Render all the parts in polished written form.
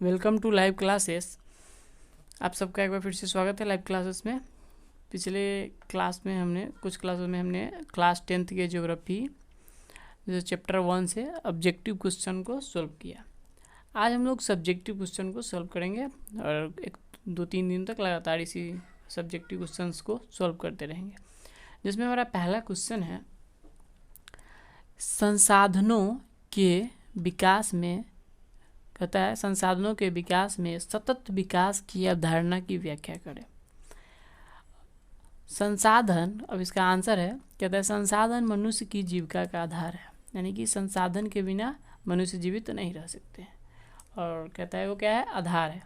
Welcome to live classes. आप सबका एक बार फिर से स्वागत है लाइव क्लासेस में। पिछले क्लास में कुछ क्लासों में हमने क्लास 10th के ज्योग्राफी जो चैप्टर 1 से ऑब्जेक्टिव क्वेश्चन को सॉल्व किया। आज हम लोग सब्जेक्टिव क्वेश्चन को सॉल्व करेंगे और 2-3 दिन तक लगातार इसी सब्जेक्टिव क्वेश्चंस को सॉल्व करते रहेंगे। जिसमें हमारा पहला क्वेश्चन है, संसाधनों के विकास में, कहता है संसाधनों के विकास में सतत विकास की अवधारणा की व्याख्या करें। संसाधन, अब इसका आंसर है, कहता है संसाधन मनुष्य की जीविका का आधार है, यानी कि संसाधन के बिना मनुष्य जीवित नहीं रह सकते हैं। और कहता है वो क्या है, आधार है।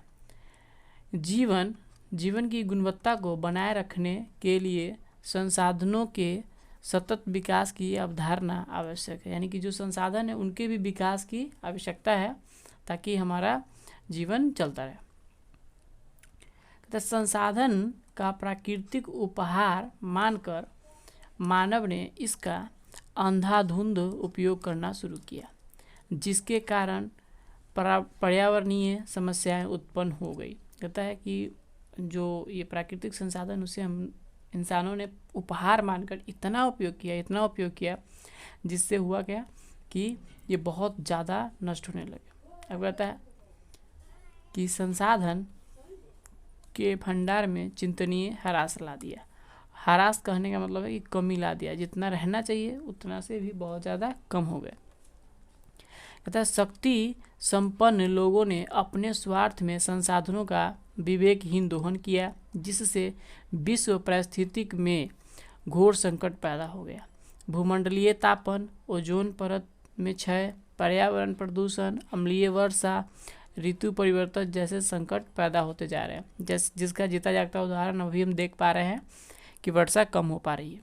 जीवन की गुणवत्ता को बनाए रखने के लिए संसाधनों के सतत विकास की अवधारणा आवश्यक है, यानी कि जो संसाधन है उनके भी विकास की आवश्यकता है ताकि हमारा जीवन चलता रहे। तो संसाधन का प्राकृतिक उपहार मानकर मानव ने इसका अंधाधुंध उपयोग करना शुरू किया, जिसके कारण पर्यावरणीय समस्याएं उत्पन्न हो गई। कहता है कि जो ये प्राकृतिक संसाधन उसे हम इंसानों ने उपहार मानकर इतना उपयोग किया जिससे हुआ क्या कि ये बहुत ज़्यादा नष्ट होने लगे। अब कहता है कि संसाधन के भंडार में चिंतनीय ह्रास ला दिया। ह्रास कहने का मतलब है कि कमी ला दिया, जितना रहना चाहिए उतना से भी बहुत ज़्यादा कम हो गया। कहता है शक्ति संपन्न लोगों ने अपने स्वार्थ में संसाधनों का विवेकहीन दोहन किया, जिससे विश्व पारिस्थितिक में घोर संकट पैदा हो गया। भूमंडलीय तापन, ओजोन परत में क्षय, पर्यावरण प्रदूषण, अम्लीय वर्षा, ऋतु परिवर्तन जैसे संकट पैदा होते जा रहे हैं। जिसका जीता जागता उदाहरण अभी हम देख पा रहे हैं कि वर्षा कम हो पा रही है।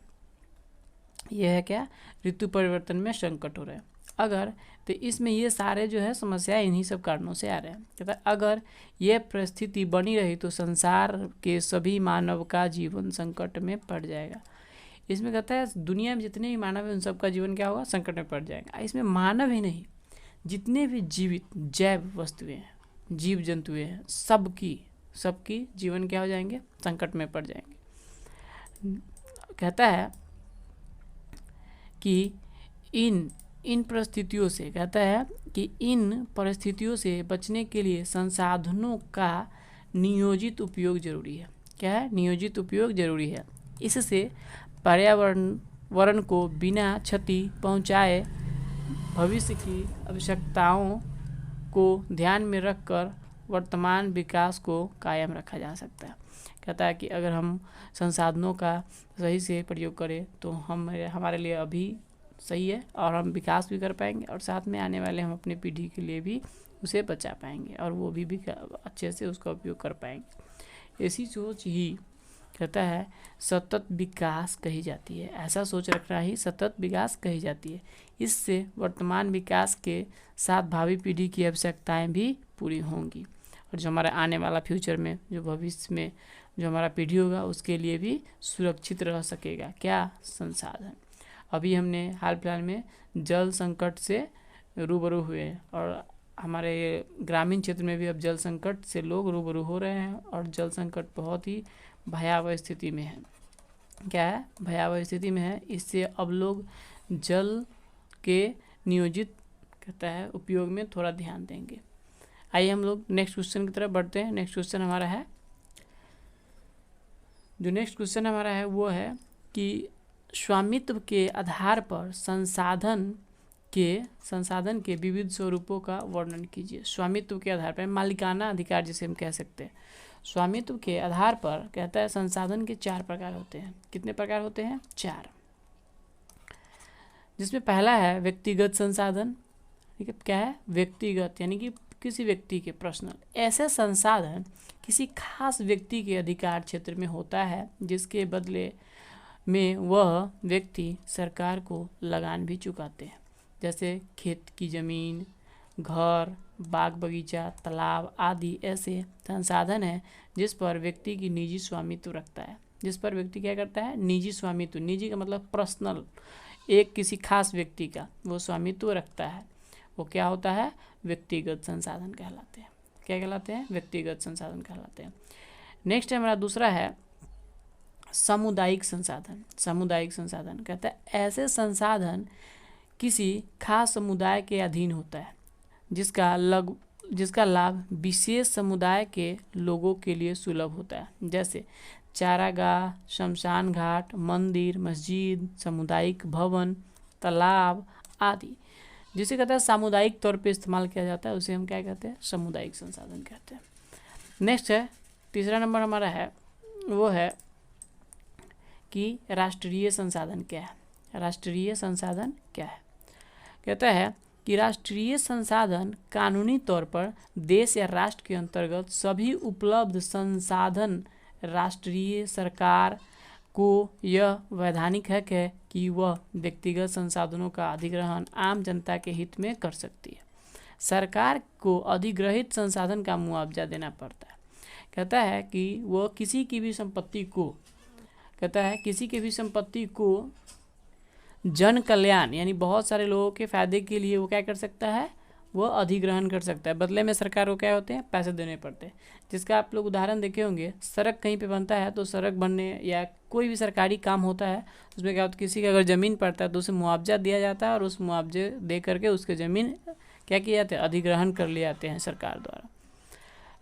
यह है क्या, ऋतु परिवर्तन में संकट हो रहे हैं। अगर तो इसमें ये सारे जो है समस्याएं इन्हीं सब कारणों से आ रहे हैं। कहता है अगर ये परिस्थिति बनी रही तो संसार के सभी मानव का जीवन संकट में पड़ जाएगा। इसमें कहता है दुनिया में जितने भी मानव है उन सबका जीवन क्या होगा, संकट में पड़ जाएगा। इसमें मानव ही नहीं, जितने भी जीवित जैव वस्तुएं हैं, जीव जंतुएं हैं, सबकी जीवन क्या हो जाएंगे, संकट में पड़ जाएंगे। कहता है कि इन परिस्थितियों से, कहता है कि इन परिस्थितियों से बचने के लिए संसाधनों का नियोजित उपयोग जरूरी है। क्या है, नियोजित उपयोग जरूरी है। इससे पर्यावरण को बिना क्षति पहुंचाए भविष्य की आवश्यकताओं को ध्यान में रखकर वर्तमान विकास को कायम रखा जा सकता है। कहता है कि अगर हम संसाधनों का सही से प्रयोग करें तो हमारे लिए अभी सही है और हम विकास भी कर पाएंगे और साथ में आने वाले हम अपनी पीढ़ी के लिए भी उसे बचा पाएंगे और वो भी अच्छे से उसका उपयोग कर पाएंगे। ऐसी सोच ही, कहता है, सतत विकास कही जाती है। ऐसा सोच रखना ही सतत विकास कही जाती है। इससे वर्तमान विकास के साथ भावी पीढ़ी की आवश्यकताएं भी पूरी होंगी और जो हमारा आने वाला फ्यूचर में, जो भविष्य में जो हमारा पीढ़ी होगा उसके लिए भी सुरक्षित रह सकेगा। क्या, संसाधन। अभी हमने हाल फिलहाल में जल संकट से रूबरू हुए हैं और हमारे ग्रामीण क्षेत्र में भी अब जल संकट से लोग रूबरू हो रहे हैं और जल संकट बहुत ही भयावह स्थिति में है। क्या है, भयावह स्थिति में है। इससे अब लोग जल के नियोजित, कहता है, उपयोग में थोड़ा ध्यान देंगे। आइए हम लोग नेक्स्ट क्वेश्चन की तरफ बढ़ते हैं। नेक्स्ट क्वेश्चन हमारा है वो है कि स्वामित्व के आधार पर संसाधन के विविध स्वरूपों का वर्णन कीजिए। स्वामित्व के आधार पर, मालिकाना अधिकार जिसे हम कह सकते हैं। स्वामित्व के आधार पर, कहता है, संसाधन के 4 प्रकार होते हैं। कितने प्रकार होते हैं? 4। जिसमें पहला है व्यक्तिगत संसाधन। ठीक है, क्या है? व्यक्तिगत, यानी कि किसी व्यक्ति के पर्सनल। ऐसे संसाधन किसी खास व्यक्ति के अधिकार क्षेत्र में होता है जिसके बदले में वह व्यक्ति सरकार को लगान भी चुकाते हैं। जैसे खेत की जमीन, घर, बाग बगीचा, तालाब आदि ऐसे संसाधन हैं जिस पर व्यक्ति की निजी स्वामित्व रखता है। जिस पर व्यक्ति क्या करता है? निजी स्वामित्व। निजी का मतलब पर्सनल, एक किसी खास व्यक्ति का वो स्वामित्व रखता है। वो क्या होता है? व्यक्तिगत संसाधन कहलाते हैं। क्या कहलाते हैं? व्यक्तिगत संसाधन कहलाते हैं। नेक्स्ट है हमारा दूसरा है सामुदायिक संसाधन। सामुदायिक संसाधन कहता है ऐसे संसाधन किसी खास समुदाय के अधीन होता है जिसका लाभ विशेष समुदाय के लोगों के लिए सुलभ होता है, जैसे चारागाह, शमशान घाट, मंदिर, मस्जिद, सामुदायिक भवन, तालाब आदि। जिसे कहते हैं सामुदायिक तौर पे इस्तेमाल किया जाता है उसे हम क्या कहते हैं? सामुदायिक संसाधन कहते हैं। नेक्स्ट है तीसरा नंबर हमारा है वो है कि राष्ट्रीय संसाधन क्या है? राष्ट्रीय संसाधन क्या है? कहता है कि राष्ट्रीय संसाधन कानूनी तौर पर देश या राष्ट्र के अंतर्गत सभी उपलब्ध संसाधन राष्ट्रीय सरकार को यह वैधानिक हक है कि वह व्यक्तिगत संसाधनों का अधिग्रहण आम जनता के हित में कर सकती है। सरकार को अधिग्रहित संसाधन का मुआवजा देना पड़ता है। कहता है कि वह किसी की भी संपत्ति को जन कल्याण यानी बहुत सारे लोगों के फायदे के लिए वो क्या कर सकता है? वह अधिग्रहण कर सकता है। बदले में सरकार को क्या होते हैं? पैसे देने पड़ते हैं। जिसका आप लोग उदाहरण देखे होंगे, सड़क कहीं पे बनता है तो सड़क बनने या कोई भी सरकारी काम होता है उसमें क्या होता है? किसी का अगर ज़मीन पड़ता है तो उसे मुआवजा दिया जाता है और उस मुआवजे दे करके उसके ज़मीन क्या किए जाते हैं? अधिग्रहण कर लिए जाते हैं सरकार द्वारा।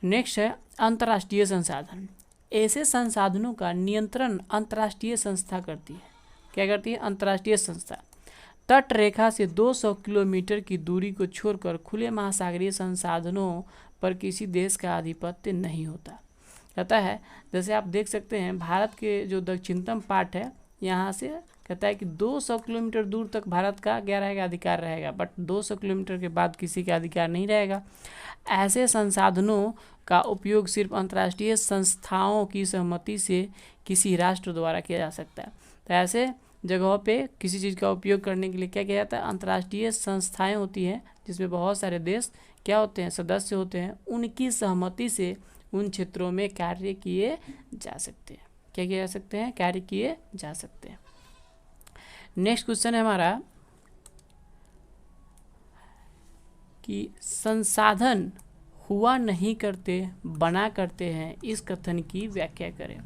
नेक्स्ट है अंतर्राष्ट्रीय संसाधन। ऐसे संसाधनों का नियंत्रण अंतर्राष्ट्रीय संस्था करती है। क्या करती है? अंतर्राष्ट्रीय संस्था। तट रेखा से 200 किलोमीटर की दूरी को छोड़कर खुले महासागरीय संसाधनों पर किसी देश का आधिपत्य नहीं होता। कहता है जैसे आप देख सकते हैं भारत के जो दक्षिणतम पार्ट है यहाँ से कहता है कि 200 किलोमीटर दूर तक भारत का क्या रहेगा? अधिकार रहेगा, बट 200 किलोमीटर के बाद किसी का अधिकार नहीं रहेगा। ऐसे संसाधनों का उपयोग सिर्फ अंतर्राष्ट्रीय संस्थाओं की सहमति से किसी राष्ट्र द्वारा किया जा सकता है। तो ऐसे जगहों पे किसी चीज़ का उपयोग करने के लिए क्या किया जाता है? अंतर्राष्ट्रीय संस्थाएं होती हैं जिसमें बहुत सारे देश क्या होते हैं? सदस्य होते हैं। उनकी सहमति से उन क्षेत्रों में कार्य किए जा सकते हैं। क्या किए जा सकते हैं? कार्य किए जा सकते हैं। नेक्स्ट क्वेश्चन है हमारा कि संसाधन हुआ नहीं करते बना करते हैं, इस कथन की व्याख्या करें।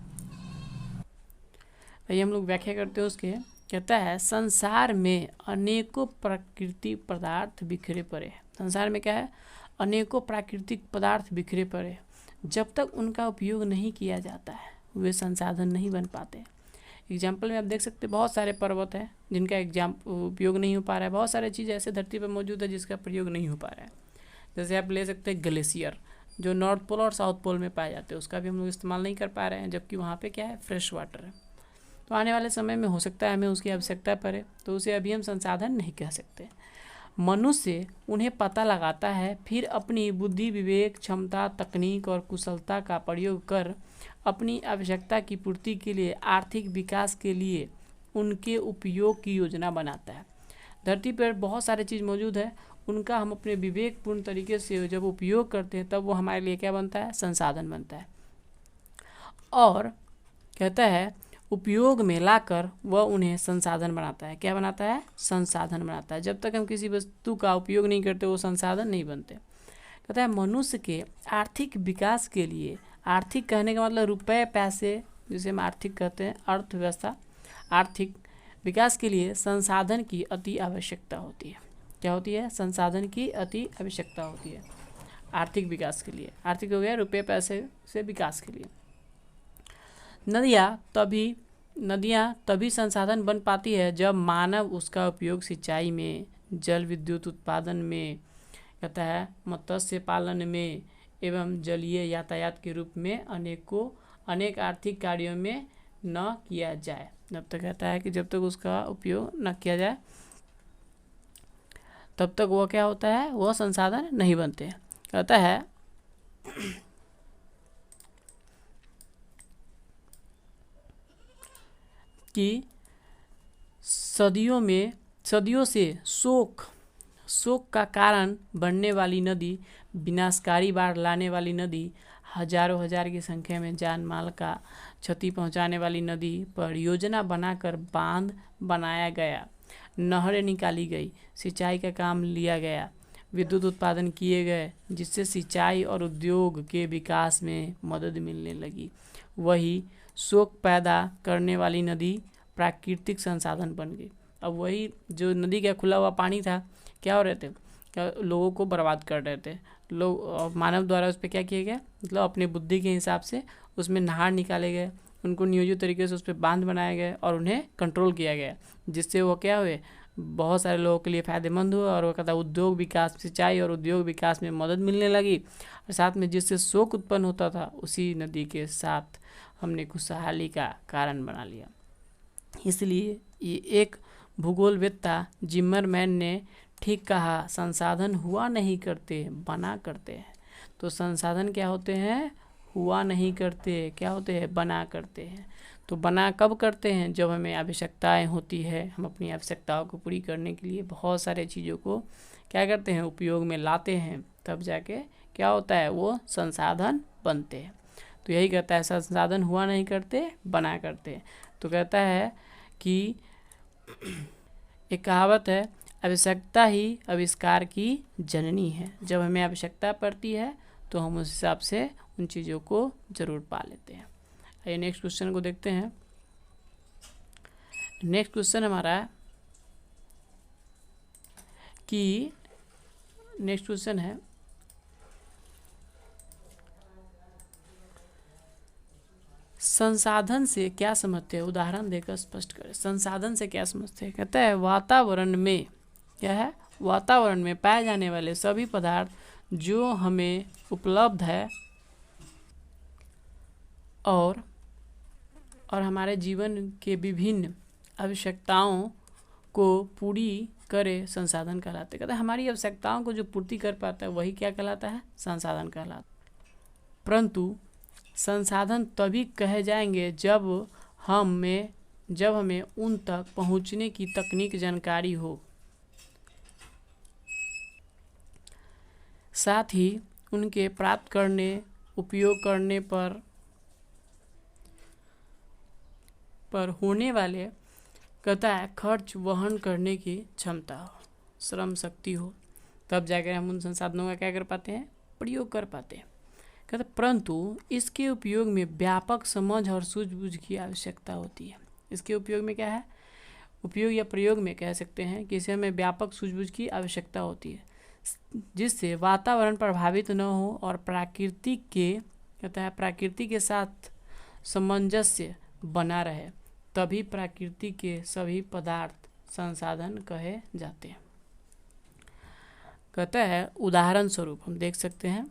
ये हम लोग व्याख्या करते हैं उसके। कहता है संसार में अनेकों प्राकृतिक पदार्थ बिखरे पड़े हैं। संसार में क्या है? अनेकों प्राकृतिक पदार्थ बिखरे पड़े। जब तक उनका उपयोग नहीं किया जाता है वे संसाधन नहीं बन पाते। एग्जाम्पल में आप देख सकते हैं बहुत सारे पर्वत हैं जिनका उपयोग नहीं हो पा रहा है। बहुत सारे चीज़ ऐसे धरती पर मौजूद है जिसका प्रयोग नहीं हो पा रहा है। जैसे आप ले सकते हैं ग्लेशियर जो नॉर्थ पोल और साउथ पोल में पाए जाते हैं, उसका भी हम लोग इस्तेमाल नहीं कर पा रहे हैं, जबकि वहाँ पे क्या है? फ्रेश वाटर है। तो आने वाले समय में हो सकता है हमें उसकी आवश्यकता पड़े, तो उसे अभी हम संसाधन नहीं कह सकते। मनुष्य उन्हें पता लगाता है, फिर अपनी बुद्धि, विवेक, क्षमता, तकनीक और कुशलता का प्रयोग कर अपनी आवश्यकता की पूर्ति के लिए, आर्थिक विकास के लिए उनके उपयोग की योजना बनाता है। धरती पर बहुत सारे चीज़ मौजूद है, उनका हम अपने विवेकपूर्ण तरीके से जब उपयोग करते हैं तब वो हमारे लिए क्या बनता है? संसाधन बनता है। और कहता है उपयोग में लाकर वह उन्हें संसाधन बनाता है। क्या बनाता है? संसाधन बनाता है। जब तक हम किसी वस्तु का उपयोग नहीं करते वो संसाधन नहीं बनते। कहता है मनुष्य के आर्थिक विकास के लिए, आर्थिक कहने का मतलब रुपए पैसे जिसे हम आर्थिक कहते हैं, अर्थव्यवस्था, आर्थिक विकास के लिए संसाधन की अति आवश्यकता होती है। क्या होती है? संसाधन की अति आवश्यकता होती है आर्थिक विकास के लिए। आर्थिक हो गया रुपये पैसे से विकास के लिए। नदियाँ तभी संसाधन बन पाती है जब मानव उसका उपयोग सिंचाई में, जल विद्युत उत्पादन में, कहता है मत्स्य पालन में एवं जलीय यातायात के रूप में अनेक आर्थिक कार्यों में न किया जाए। जब तक कहता है कि जब तक उसका उपयोग न किया जाए तब तक वो क्या होता है? वो संसाधन नहीं बनते। कहता है कि सदियों से शोक का कारण बनने वाली नदी, विनाशकारी बाढ़ लाने वाली नदी, हजारों हजार की संख्या में जान माल का क्षति पहुंचाने वाली नदी पर योजना बनाकर बांध बनाया गया, नहरें निकाली गई, सिंचाई का काम लिया गया, विद्युत उत्पादन किए गए, जिससे सिंचाई और उद्योग के विकास में मदद मिलने लगी। वही शोक पैदा करने वाली नदी प्राकृतिक संसाधन बन गई। अब वही जो नदी का खुला हुआ पानी था, क्या हो रहे थे, क्या लोगों को बर्बाद कर रहे थे लोग, मानव द्वारा उस पर क्या किया गया, मतलब अपनी बुद्धि के हिसाब से उसमें नहार निकाले गए, उनको नियोजित तरीके से उस पर बांध बनाए गए और उन्हें कंट्रोल किया गया, जिससे वो क्या हुए, बहुत सारे लोगों के लिए फ़ायदेमंद हुआ और वो कहता है उद्योग विकास, सिंचाई और उद्योग विकास में मदद मिलने लगी। और साथ में जिससे शोक उत्पन्न होता था, उसी नदी के साथ हमने खुशहाली का कारण बना लिया। इसलिए ये एक भूगोलवेत्ता जिम्मरमैन ने ठीक कहा, संसाधन हुआ नहीं करते, बना करते हैं। तो संसाधन क्या होते हैं, हुआ नहीं करते, क्या होते हैं, बना करते हैं। तो बना कब करते हैं, जब हमें आवश्यकताएं होती है, हम अपनी आवश्यकताओं को पूरी करने के लिए बहुत सारे चीज़ों को क्या करते हैं, उपयोग में लाते हैं, तब जाके क्या होता है, वो संसाधन बनते हैं। तो यही कहता है, संसाधन हुआ नहीं करते, बना करते। तो कहता है कि एक कहावत है, आवश्यकता ही आविष्कार की जननी है। जब हमें आवश्यकता पड़ती है तो हम उस हिसाब से उन चीज़ों को ज़रूर पा लेते हैं। आइए नेक्स्ट क्वेश्चन को देखते हैं। नेक्स्ट क्वेश्चन हमारा है कि नेक्स्ट क्वेश्चन है, संसाधन से क्या समझते हैं, उदाहरण देकर स्पष्ट करें। संसाधन से क्या समझते हैं, कहता है वातावरण में, क्या है, वातावरण में पाए जाने वाले सभी पदार्थ जो हमें उपलब्ध है और हमारे जीवन के विभिन्न आवश्यकताओं को पूरी करे, संसाधन कहलाते। कहता है हमारी आवश्यकताओं को जो पूर्ति कर पाता है वही क्या कहलाता है, संसाधन कहलाता। परंतु संसाधन तभी कहे जाएंगे जब हमें उन तक पहुंचने की तकनीक जानकारी हो, साथ ही उनके प्राप्त करने, उपयोग करने पर होने वाले, कहता है, खर्च वहन करने की क्षमता हो, श्रम शक्ति हो, तब जाकर हम उन संसाधनों का क्या कर पाते हैं, प्रयोग कर पाते हैं। कहते परंतु इसके उपयोग में व्यापक समझ और सूझबूझ की आवश्यकता होती है। इसके उपयोग में क्या है, उपयोग या प्रयोग में कह सकते हैं कि इसे हमें व्यापक सूझबूझ की आवश्यकता होती है, जिससे वातावरण प्रभावित न हो और प्रकृति के साथ सामंजस्य बना रहे, तभी प्रकृति के सभी पदार्थ संसाधन कहे जाते हैं। कहता है उदाहरण स्वरूप हम देख सकते हैं,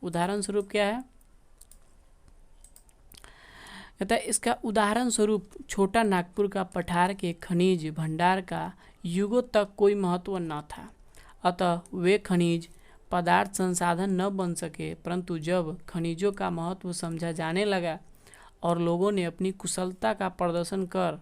उदाहरण स्वरूप क्या है, कहता है इसका उदाहरण स्वरूप छोटा नागपुर का पठार के खनिज भंडार का युगों तक कोई महत्व न था, अतः वे खनिज पदार्थ संसाधन न बन सके। परंतु जब खनिजों का महत्व समझा जाने लगा और लोगों ने अपनी कुशलता का प्रदर्शन कर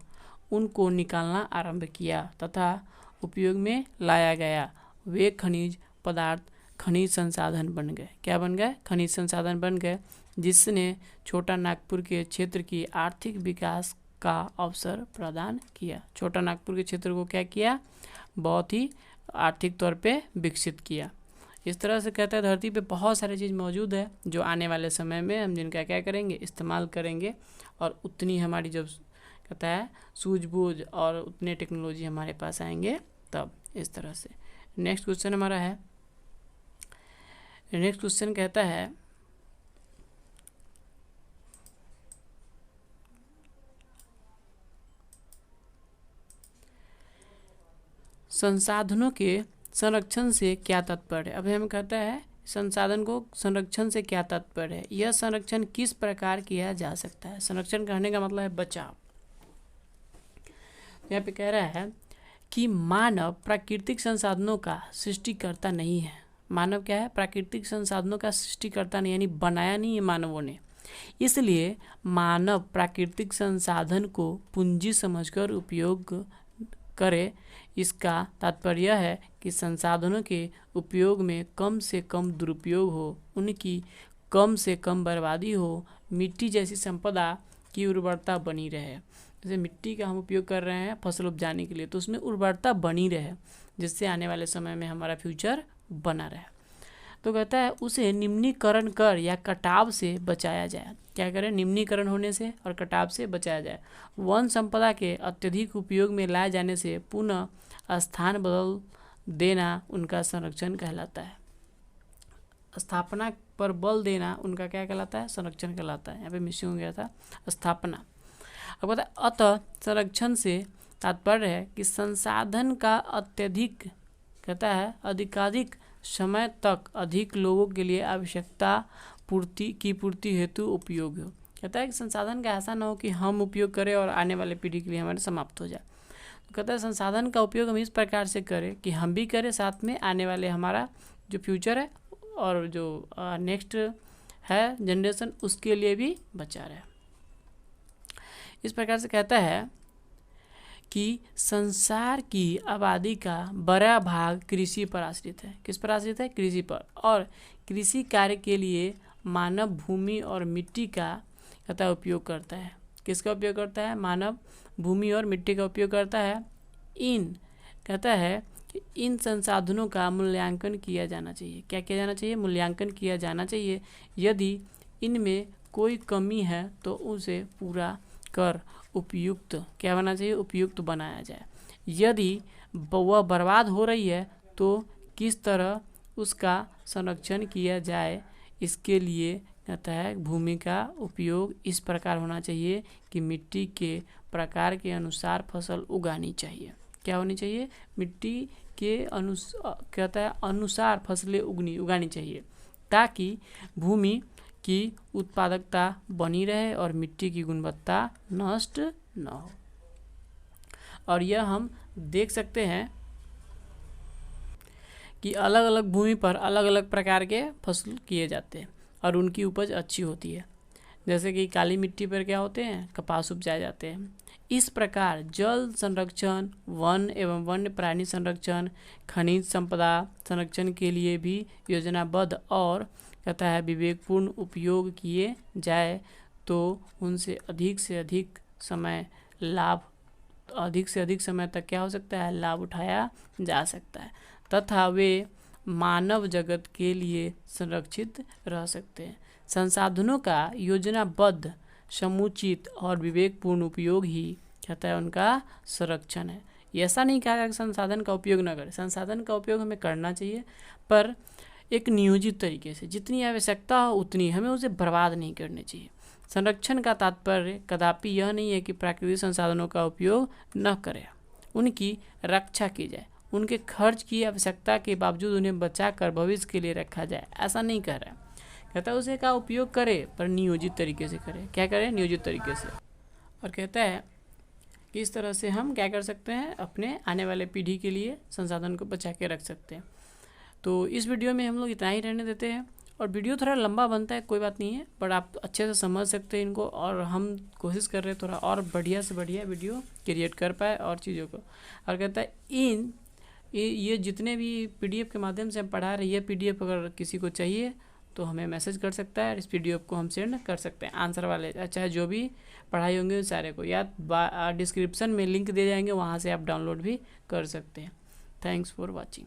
उनको निकालना आरंभ किया तथा उपयोग में लाया गया, वे खनिज पदार्थ खनिज संसाधन बन गए। क्या बन गए, खनिज संसाधन बन गए, जिसने छोटा नागपुर के क्षेत्र की आर्थिक विकास का अवसर प्रदान किया। छोटा नागपुर के क्षेत्र को क्या किया, बहुत ही आर्थिक तौर पे विकसित किया। इस तरह से कहता है धरती पे बहुत सारी चीज़ मौजूद है जो आने वाले समय में हम जिनका क्या करेंगे, इस्तेमाल करेंगे, और उतनी हमारी जब कहता है सूझबूझ और उतने टेक्नोलॉजी हमारे पास आएंगे तब। इस तरह से नेक्स्ट क्वेश्चन हमारा है, नेक्स्ट क्वेश्चन कहता है संसाधनों के संरक्षण से क्या तात्पर्य है। अब हम कहता है संसाधन को संरक्षण से क्या तात्पर्य है, यह संरक्षण किस प्रकार किया जा सकता है। संरक्षण कहने का मतलब है बचाव। यहाँ पे कह रहा है कि मानव प्राकृतिक संसाधनों का सृष्टिकर्ता नहीं है। मानव क्या है, प्राकृतिक संसाधनों का सृष्टिकर्ता नहीं, यानी बनाया नहीं है मानवों ने। इसलिए मानव प्राकृतिक संसाधन को पूंजी समझकर उपयोग करे। इसका तात्पर्य है कि संसाधनों के उपयोग में कम से कम दुरुपयोग हो, उनकी कम से कम बर्बादी हो, मिट्टी जैसी संपदा की उर्वरता बनी रहे। जैसे मिट्टी का हम उपयोग कर रहे हैं फसल उपजाने के लिए, तो उसमें उर्वरता बनी रहे, जिससे आने वाले समय में हमारा फ्यूचर बना रहे। तो कहता है उसे निम्नीकरण कर या कटाव से बचाया जाए। क्या करें? निम्नीकरण होने से और कटाव से बचाया जाए। वन संपदा के अत्यधिक उपयोग में लाए जाने से पुनः स्थान बदल देना उनका संरक्षण कहलाता है। स्थापना पर बल देना उनका क्या कहलाता है? संरक्षण कहलाता है। यहाँ पे मिसिंग हो गया था स्थापना। अब कहता है अतः संरक्षण से तात्पर्य है कि संसाधन का अत्यधिक, कहता है अधिकाधिक समय तक अधिक लोगों के लिए आवश्यकता पूर्ति हेतु उपयोग हो। कहता है कि संसाधन का ऐसा ना हो कि हम उपयोग करें और आने वाले पीढ़ी के लिए हमारे समाप्त हो जाए। तो कहता है संसाधन का उपयोग हम इस प्रकार से करें कि हम भी करें, साथ में आने वाले हमारा जो फ्यूचर है और जो नेक्स्ट है जनरेशन उसके लिए भी बचा रहे। इस प्रकार से कहता है कि संसार की आबादी का बड़ा भाग कृषि पर आश्रित है। किस पर आश्रित है? कृषि पर। और कृषि कार्य के लिए मानव भूमि और मिट्टी का कहता है उपयोग करता है। किसका उपयोग करता है? मानव भूमि और मिट्टी का उपयोग करता है। कहता है कि इन संसाधनों का मूल्यांकन किया जाना चाहिए। क्या किया जाना चाहिए? मूल्यांकन किया जाना चाहिए। यदि इनमें कोई कमी है तो उसे पूरा कर उपयुक्त क्या बना चाहिए? उपयुक्त बनाया जाए। यदि वह बर्बाद हो रही है तो किस तरह उसका संरक्षण किया जाए, इसके लिए कहता है भूमि का उपयोग इस प्रकार होना चाहिए कि मिट्टी के प्रकार के अनुसार फसल उगानी चाहिए। क्या होनी चाहिए? मिट्टी के कहता है अनुसार फसलें उगानी चाहिए ताकि भूमि की उत्पादकता बनी रहे और मिट्टी की गुणवत्ता नष्ट न हो। और यह हम देख सकते हैं कि अलग अलग भूमि पर अलग अलग प्रकार के फसल किए जाते हैं और उनकी उपज अच्छी होती है। जैसे कि काली मिट्टी पर क्या होते हैं? कपास उपजाए जाते हैं। इस प्रकार जल संरक्षण, वन एवं वन्य प्राणी संरक्षण, खनिज संपदा संरक्षण के लिए भी योजनाबद्ध और कहता है विवेकपूर्ण उपयोग किए जाए तो उनसे अधिक से अधिक समय तक क्या हो सकता है? लाभ उठाया जा सकता है तथा वे मानव जगत के लिए संरक्षित रह सकते हैं। संसाधनों का योजनाबद्ध, समुचित और विवेकपूर्ण उपयोग ही कहता है उनका संरक्षण है। ऐसा नहीं कहा कि संसाधन का उपयोग न करें। संसाधन का उपयोग हमें करना चाहिए पर एक नियोजित तरीके से। जितनी आवश्यकता हो उतनी, हमें उसे बर्बाद नहीं करनी चाहिए। संरक्षण का तात्पर्य कदापि यह नहीं है कि प्राकृतिक संसाधनों का उपयोग न करें, उनकी रक्षा की जाए, उनके खर्च की आवश्यकता के बावजूद उन्हें बचा कर भविष्य के लिए रखा जाए, ऐसा नहीं कह रहा है। कहता है उसे का उपयोग करे पर नियोजित तरीके से करे। क्या करें? नियोजित तरीके से। और कहता है कि इस तरह से हम क्या कर सकते हैं? अपने आने वाले पीढ़ी के लिए संसाधन को बचा के रख सकते हैं। तो इस वीडियो में हम लोग इतना ही रहने देते हैं। और वीडियो थोड़ा लंबा बनता है, कोई बात नहीं है, बट आप अच्छे से समझ सकते हैं इनको। और हम कोशिश कर रहे हैं थोड़ा और बढ़िया से बढ़िया वीडियो क्रिएट कर पाए और चीज़ों को। और कहता है ये जितने भी PDF के माध्यम से हम पढ़ा रहे हैं, PDF अगर किसी को चाहिए तो हमें मैसेज कर सकता है। इस PDF को हम सेंड कर सकते हैं, आंसर वाले चाहे जो भी पढ़ाई होंगे उन सारे को, या डिस्क्रिप्शन में लिंक दे जाएंगे, वहाँ से आप डाउनलोड भी कर सकते हैं। Thanks for watching.